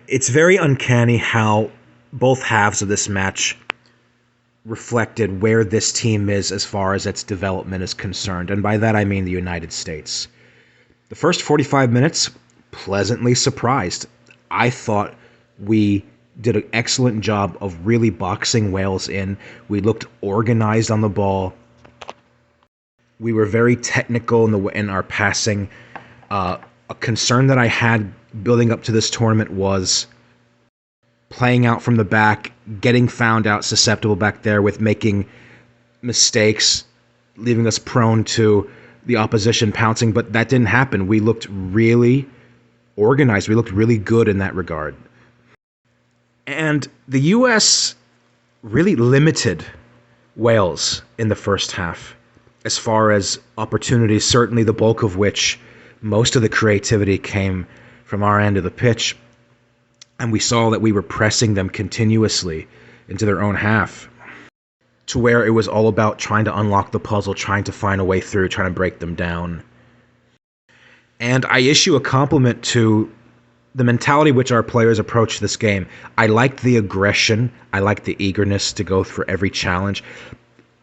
It's very uncanny how both halves of this match reflected where this team is as far as its development is concerned, and by that I mean the United States. The first 45 minutes, pleasantly surprised. I thought we did an excellent job of really boxing Wales in. We looked organized on the ball. We were very technical in our passing. A concern that I had building up to this tournament was playing out from the back, getting found out susceptible back there with making mistakes, leaving us prone to the opposition pouncing, but that didn't happen. We looked really organized. We looked really good in that regard. And the U.S. really limited Wales in the first half as far as opportunities, certainly the bulk of which, most of the creativity came from our end of the pitch. And we saw that we were pressing them continuously into their own half, to where it was all about trying to unlock the puzzle, trying to find a way through, trying to break them down. And I issue a compliment to the mentality which our players approach this game. I liked the aggression. I liked the eagerness to go for every challenge.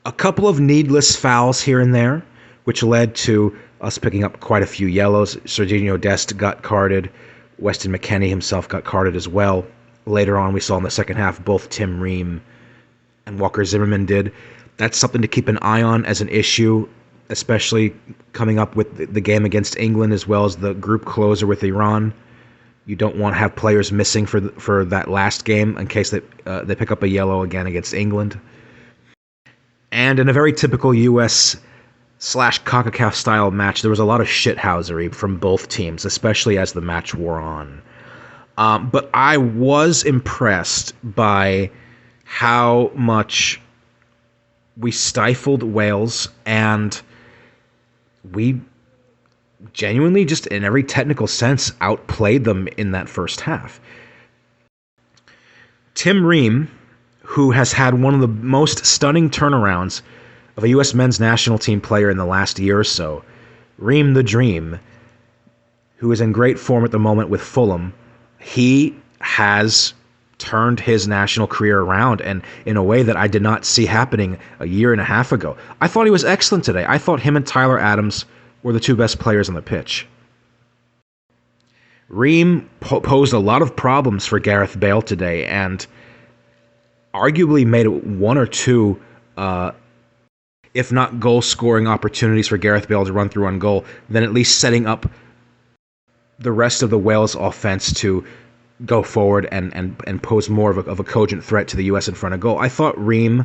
A couple of needless fouls here and there, which led to us picking up quite a few yellows. Serginho Dest got carded. Weston McKennie himself got carded as well. Later on, we saw in the second half, both Tim Ream and Walker Zimmerman did. That's something to keep an eye on as an issue, especially coming up with the game against England as well as the group closer with Iran. You don't want to have players missing for that last game in case they pick up a yellow again against England. And in a very typical US/CONCACAF style match, there was a lot of shithousery from both teams, especially as the match wore on. But I was impressed by how much we stifled Wales, and we genuinely, just in every technical sense, outplayed them in that first half. Tim Ream, who has had one of the most stunning turnarounds of a U.S. men's national team player in the last year or so, Ream the Dream, who is in great form at the moment with Fulham, he has turned his national career around, and in a way that I did not see happening a year and a half ago. I thought he was excellent today. I thought him and Tyler Adams were the two best players on the pitch. Ream posed a lot of problems for Gareth Bale today, and arguably made one or two, if not goal-scoring opportunities for Gareth Bale to run through on goal, then at least setting up the rest of the Wales offense to go forward and pose more of a cogent threat to the U.S. in front of goal. I thought Ream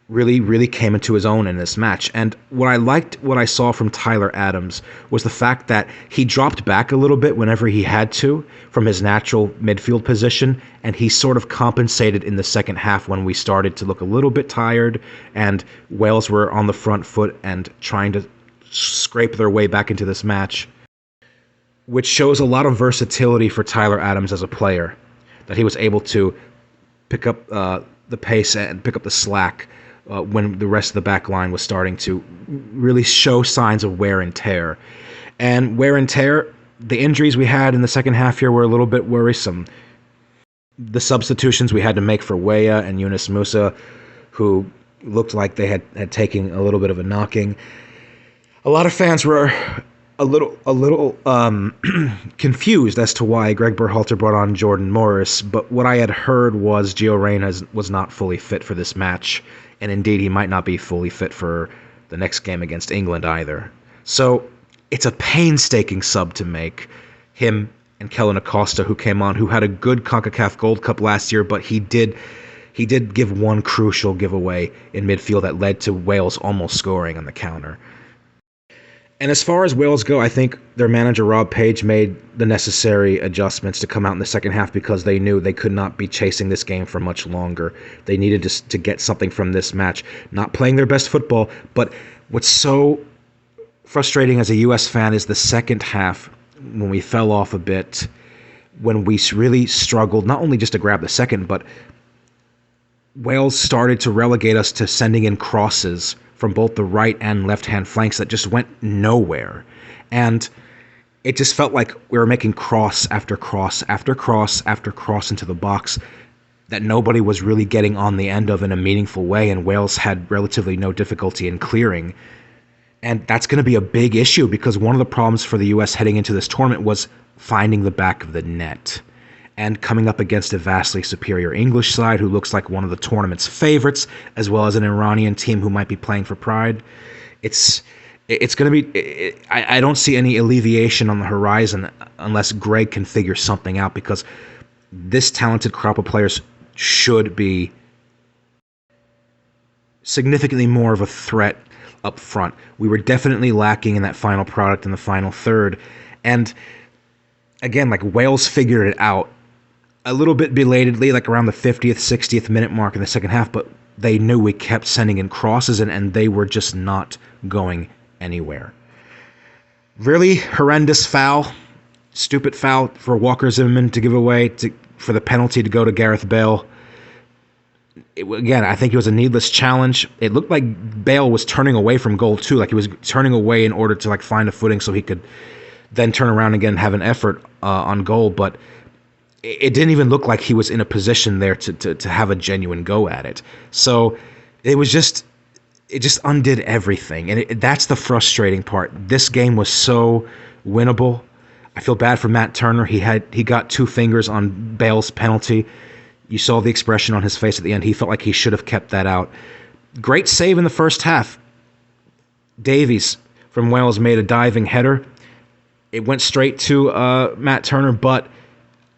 really came into his own in this match. And what I saw from Tyler Adams was the fact that he dropped back a little bit whenever he had to from his natural midfield position, and he sort of compensated in the second half when we started to look a little bit tired and Wales were on the front foot and trying to scrape their way back into this match, which shows a lot of versatility for Tyler Adams as a player, that he was able to pick up the pace and pick up the slack when the rest of the back line was starting to really show signs of wear and tear. And wear and tear, the injuries we had in the second half here were a little bit worrisome. The substitutions we had to make for Weah and Yunus Musa, who looked like they had taken a little bit of a knocking. A lot of fans were a little confused as to why Greg Berhalter brought on Jordan Morris, but what I had heard was Gio Reyna was not fully fit for this match, and indeed he might not be fully fit for the next game against England either. So it's a painstaking sub to make. Him and Kellen Acosta, who came on, who had a good CONCACAF Gold Cup last year, but he did give one crucial giveaway in midfield that led to Wales almost scoring on the counter. And as far as Wales go, I think their manager, Rob Page, made the necessary adjustments to come out in the second half because they knew they could not be chasing this game for much longer. They needed to get something from this match. Not playing their best football, but what's so frustrating as a U.S. fan is the second half, when we fell off a bit, when we really struggled, not only just to grab the second, but Wales started to relegate us to sending in crosses from both the right and left-hand flanks that just went nowhere. And it just felt like we were making cross after cross after cross after cross into the box that nobody was really getting on the end of in a meaningful way, and Wales had relatively no difficulty in clearing. And that's going to be a big issue because one of the problems for the U.S. heading into this tournament was finding the back of the net and coming up against a vastly superior English side who looks like one of the tournament's favorites, as well as an Iranian team who might be playing for pride. It's going to be... I don't see any alleviation on the horizon unless Greg can figure something out, because this talented crop of players should be significantly more of a threat up front. We were definitely lacking in that final product in the final third. And again, like, Wales figured it out a little bit belatedly, like around the 50th, 60th minute mark in the second half, but they knew we kept sending in crosses, and they were just not going anywhere. Really horrendous foul. Stupid foul for Walker Zimmerman to give away, for the penalty to go to Gareth Bale. Again, I think it was a needless challenge. It looked like Bale was turning away from goal too, like he was turning away in order to find a footing so he could then turn around again and have an effort on goal. But it didn't even look like he was in a position there to have a genuine go at it. So it just undid everything, and that's the frustrating part. This game was so winnable. I feel bad for Matt Turner. He got 2 fingers on Bale's penalty. You saw the expression on his face at the end. He felt like he should have kept that out. Great save in the first half. Davies from Wales made a diving header. It went straight to Matt Turner, but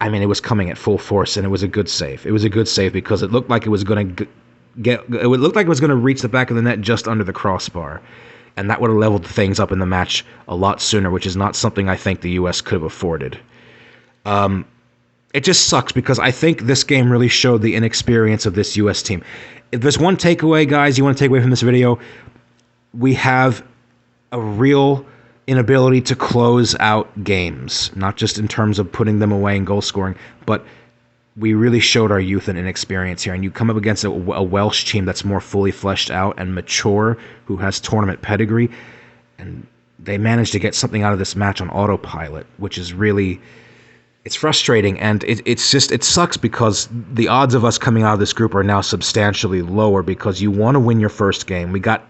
I mean, it was coming at full force, and it was a good save. It was a good save because it looked like it was going to reach the back of the net just under the crossbar, and that would have leveled things up in the match a lot sooner, which is not something I think the U.S. could have afforded. It just sucks because I think this game really showed the inexperience of this U.S. team. If there's one takeaway, guys, you want to take away from this video, we have a real inability to close out games, not just in terms of putting them away and goal scoring, but we really showed our youth and inexperience here. And you come up against a Welsh team that's more fully fleshed out and mature, who has tournament pedigree, and they managed to get something out of this match on autopilot, which is really... It's frustrating, and it sucks because the odds of us coming out of this group are now substantially lower because you want to win your first game. We got